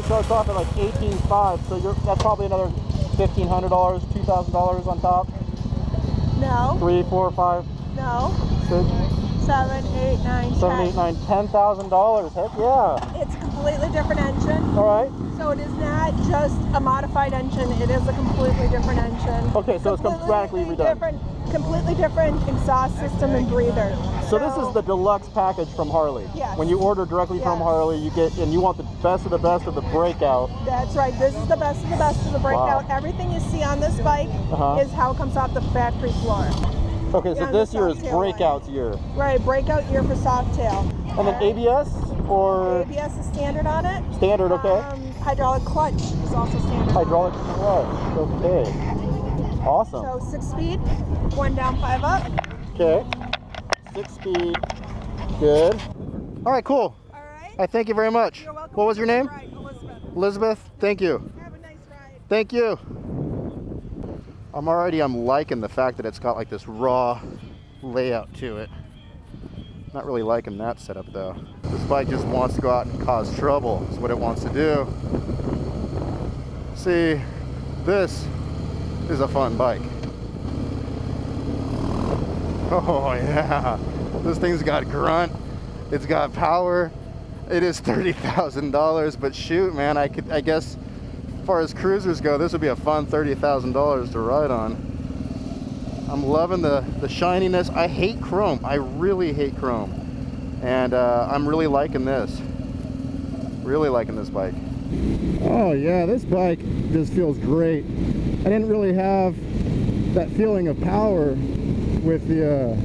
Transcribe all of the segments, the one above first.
starts off at like $18,500, so that's probably another $1,500, $2,000 on top. No. 3, 4, 5. No. 6, 7, 8, 9, 10. 7, 8, 9, $10,000. Heck yeah. It's a completely different engine. All right. So it is not just a modified engine. It is a completely different engine. Okay, so it's radically redone. Completely different exhaust system and breather. So this is the deluxe package from Harley. Yes. When you order directly from Harley, you get, and you want the best of the best of the Breakout. That's right. This is the best of the best of the Breakout. Wow. Everything you see on this bike is how it comes off the factory floor. Okay, so this year is Breakout's year. Right, Breakout year for Softail. And then ABS or? ABS is standard on it. Standard, okay. Hydraulic clutch is also standard. Hydraulic clutch, okay. Awesome. So 6-speed, 1 down, 5 up. Okay. 6-speed, good. All right, cool. All right. I thank you very much. You're welcome. What was your name? Right, Elizabeth. Elizabeth, thank you. Have a nice ride. Thank you. I'm liking the fact that it's got like this raw layout to it. Not really liking that setup though. This bike just wants to go out and cause trouble, is what it wants to do. See, this is a fun bike. Oh yeah, this thing's got grunt, it's got power. It is $30,000, but shoot man, I guess as far as cruisers go, this would be a fun $30,000 to ride on. I'm loving the shininess. I hate chrome. I really hate chrome. And I'm really liking this. Really liking this bike. Oh yeah, this bike just feels great. I didn't really have that feeling of power with the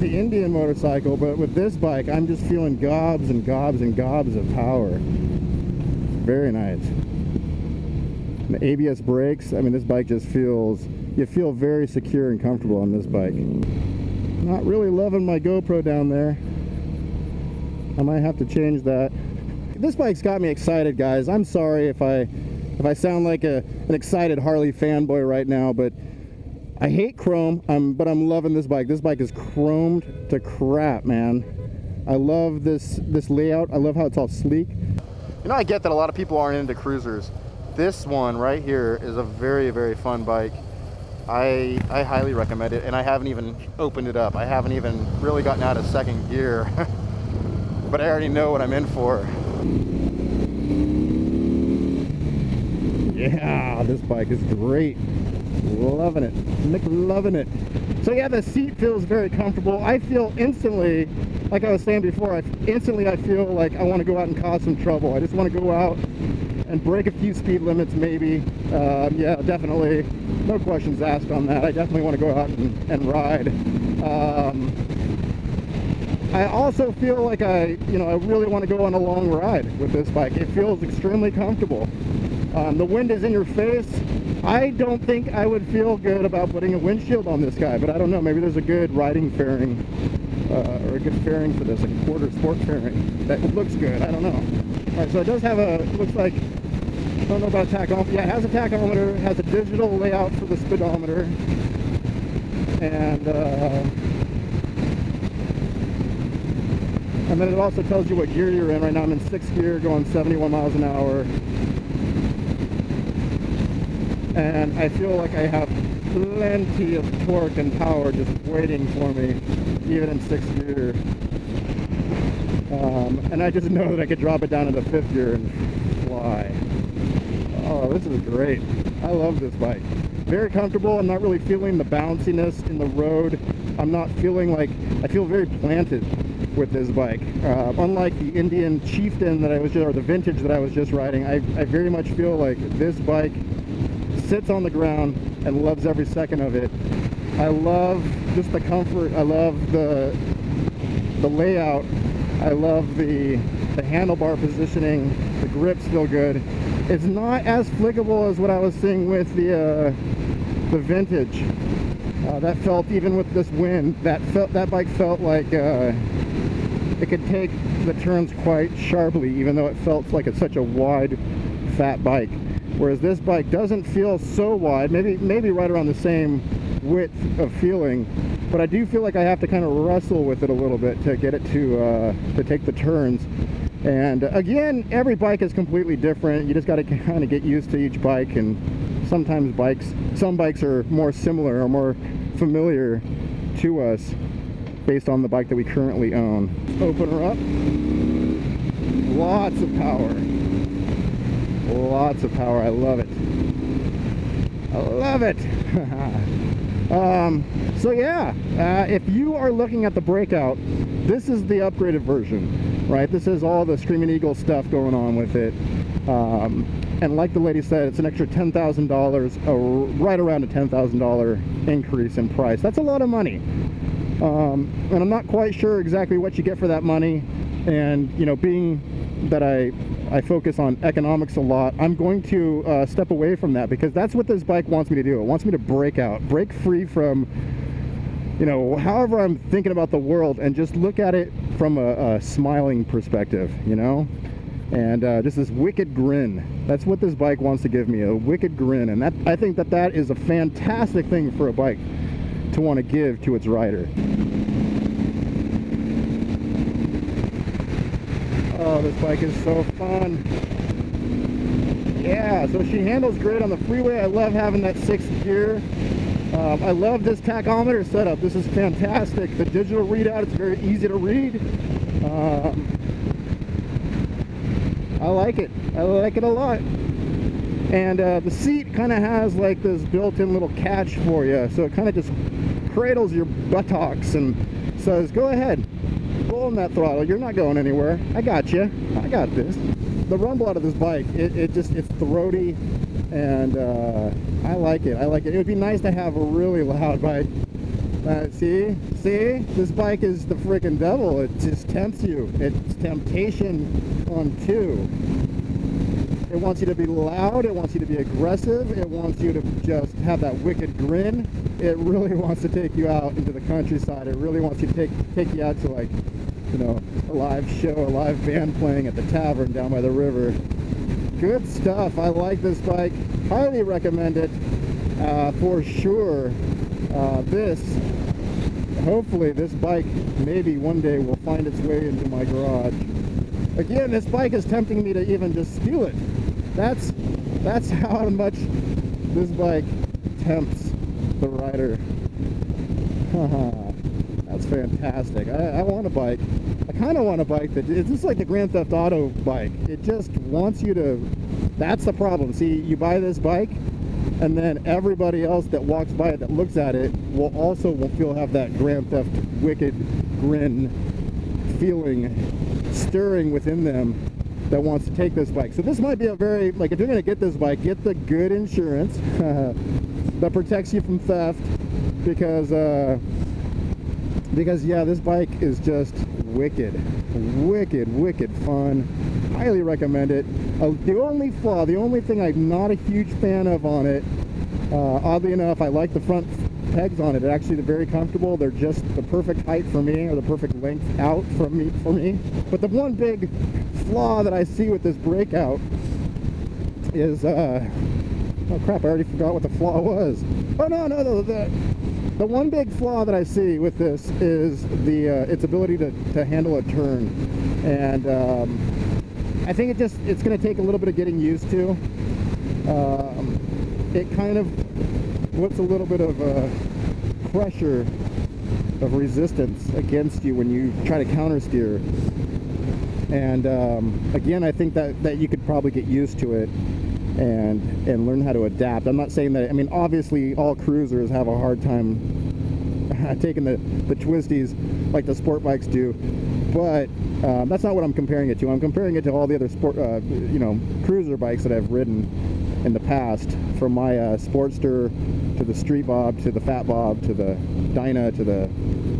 Indian motorcycle, but with this bike, I'm just feeling gobs and gobs and gobs of power. Very nice. And the ABS brakes, I mean, this bike just feels, you feel very secure and comfortable on this bike. Not really loving my GoPro down there. I might have to change that. This bike's got me excited, guys. I'm sorry if I sound like an excited Harley fanboy right now, but I hate chrome, but I'm loving this bike. This bike is chromed to crap, man. I love this layout. I love how it's all sleek. You know, I get that a lot of people aren't into cruisers. This one right here is a very, very fun bike. I highly recommend it, and I haven't even opened it up. I haven't even really gotten out of second gear, but I already know what I'm in for. Yeah, this bike is great. Loving it. Loving it. So yeah, the seat feels very comfortable. I feel instantly, like I was saying before, I feel like I want to go out and cause some trouble. I just want to go out and break a few speed limits maybe. Yeah, definitely. No questions asked on that. I definitely want to go out and ride. I also feel like I really want to go on a long ride with this bike. It feels extremely comfortable. The wind is in your face. I don't think I would feel good about putting a windshield on this guy, but I don't know, maybe there's a good riding fairing or a good fairing for this, like a quarter sport fairing that looks good. I don't know. All right, so it does have looks like, I don't know about tachometer. Yeah, it has a tachometer, it has a digital layout for the speedometer, and then it also tells you what gear you're in. Right now I'm in 6th gear going 71 miles an hour. And I feel like I have plenty of torque and power just waiting for me, even in 6th gear. And I just know that I could drop it down into 5th gear and fly. Oh, this is great. I love this bike. Very comfortable. I'm not really feeling the bounciness in the road. I'm not feeling like, I feel very planted with this bike. Unlike the Indian Chieftain that I was just, or the vintage that I was just riding, I very much feel like this bike sits on the ground and loves every second of it. I love just the comfort. I love the layout. I love the handlebar positioning. The grips feel good. It's not as flickable as what I was seeing with the vintage. That felt, even with this wind, that bike felt like it could take the turns quite sharply, even though it felt like it's such a wide, fat bike. Whereas this bike doesn't feel so wide, maybe right around the same width of feeling, but I do feel like I have to kind of wrestle with it a little bit to get it to take the turns. And again, every bike is completely different. You just got to kind of get used to each bike, and sometimes some bikes are more similar or more familiar to us based on the bike that we currently own. Open her up. Lots of power. Lots of power. I love it. I love it. So yeah, if you are looking at the Breakout, this is the upgraded version, right? This is all the Screaming Eagle stuff going on with it. And like the lady said, it's an extra $10,000, right around a $10,000 increase in price. That's a lot of money. And I'm not quite sure exactly what you get for that money. And, you know, being that I focus on economics a lot, I'm going to step away from that, because that's what this bike wants me to do. It wants me to break out, break free from, you know, however I'm thinking about the world, and just look at it from a smiling perspective, you know? And just this wicked grin. That's what this bike wants to give me, a wicked grin. And that, I think that is a fantastic thing for a bike to want to give to its rider. Oh, this bike is so fun. Yeah, so she handles great on the freeway. I love having that 6th gear. I love this tachometer setup. This is fantastic. The digital readout, it's very easy to read. I like it. I like it a lot. And the seat kind of has like this built-in little catch for you, so it kind of just cradles your buttocks and says, go ahead, pull on that throttle, you're not going anywhere, I got you, I got this. The rumble out of this bike, it's throaty, and I like it. I like it. It would be nice to have a really loud bike. See, this bike is the freaking devil. It just tempts you. It's temptation on 2. It wants you to be loud, it wants you to be aggressive, it wants you to just have that wicked grin. It really wants to take you out into the countryside. It really wants you to take you out to, like, you know, a live show, a live band playing at the tavern down by the river. Good stuff. I like this bike. Highly recommend it for sure. Hopefully this bike maybe one day will find its way into my garage. Again, this bike is tempting me to even just steal it. That's how much this bike tempts the rider. That's fantastic. I want a bike. I kind of want a bike that, it's just like the Grand Theft Auto bike. It just wants you to, that's the problem. See, you buy this bike, and then everybody else that walks by it, that looks at it, will have that Grand Theft wicked grin feeling stirring within them that wants to take this bike. So this might be a very, like, if you're going to get this bike, get the good insurance that protects you from theft, because yeah, this bike is just wicked fun. Highly recommend it. The only flaw, the only thing I'm not a huge fan of on it, oddly enough, I like the front pegs on it. They're actually very comfortable. They're just the perfect height for me, or the perfect length out for me. But the one big flaw that I see with this Breakout is, oh crap, I already forgot what the flaw was. Oh no, the one big flaw that I see with this is its ability to handle a turn. And I think it's going to take a little bit of getting used to. It kind of puts a little bit of pressure of resistance against you when you try to counter steer. And again, I think that you could probably get used to it and learn how to adapt. I'm not saying that, I mean, obviously all cruisers have a hard time taking the twisties like the sport bikes do, but that's not what I'm comparing it to. I'm comparing it to all the other sport, you know, cruiser bikes that I've ridden in the past, from my Sportster to the Street Bob to the Fat Bob to the Dyna to the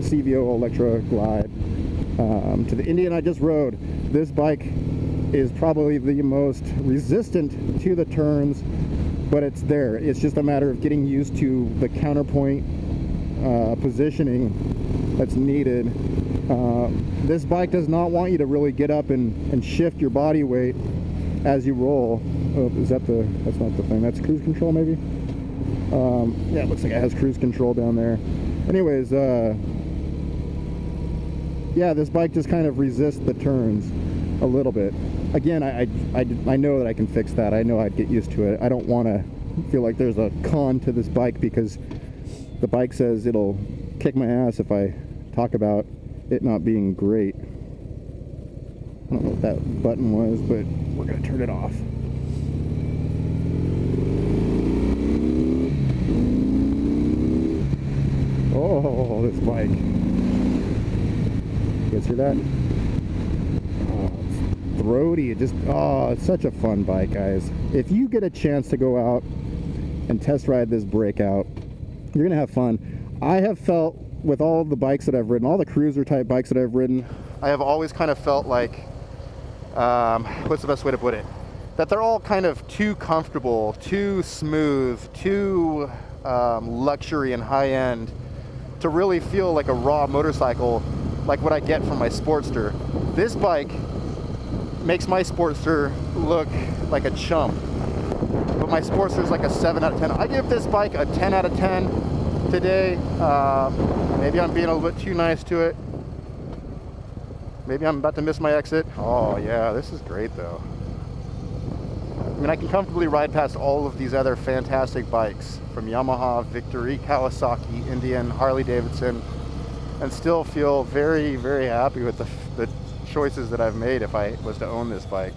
CVO Electra Glide to the Indian I just rode. This bike is probably the most resistant to the turns, but it's there. It's just a matter of getting used to the counterpoint positioning that's needed. This bike does not want you to really get up and shift your body weight as you roll. Oh, that's not the thing. That's cruise control, maybe? Yeah, it looks like it has cruise control down there. Anyways, yeah, this bike just kind of resists the turns. a little bit. Again, I know that I can fix that. I know I'd get used to it. I don't want to feel like there's a con to this bike because the bike says it'll kick my ass if I talk about it not being great. I don't know what that button was, but we're gonna turn it off. Oh, this bike. You guys hear that? Oh, it's throaty. It's such a fun bike, guys. If you get a chance to go out and test ride this Breakout, you're gonna have fun. I have felt with all the bikes that I've ridden, all the cruiser type bikes that I've ridden, I have always kind of felt like, what's the best way to put it? That they're all kind of too comfortable, too smooth, too luxury and high end to really feel like a raw motorcycle like what I get from my Sportster. This bike makes my Sportster look like a chump, but my Sportster is like a 7 out of 10. I give this bike a 10 out of 10 today. Maybe I'm being a little bit too nice to it. Maybe I'm about to miss my exit. Oh yeah, this is great though. I mean, I can comfortably ride past all of these other fantastic bikes from Yamaha, Victory, Kawasaki, Indian, Harley Davidson, and still feel very, very happy with the choices that I've made if I was to own this bike.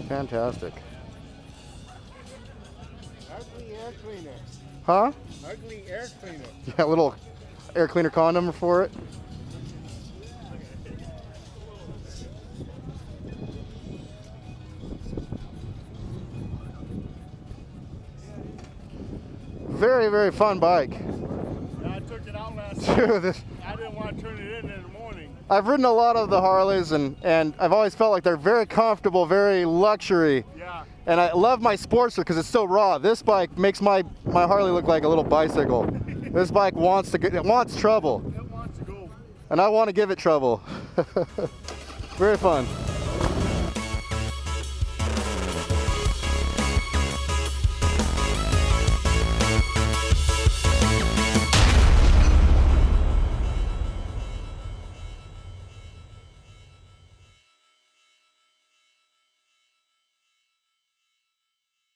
Fantastic. Ugly air cleaner. Huh? Ugly air cleaner. Yeah, a little air cleaner condom for it. Very, very fun bike. Yeah, I took it out last Dude, night. I didn't want to turn it in the morning. I've ridden a lot of the Harleys and I've always felt like they're very comfortable, very luxury. Yeah. And I love my Sportster because it's so raw. This bike makes my Harley look like a little bicycle. This bike wants trouble. It wants to go. And I want to give it trouble. Very fun.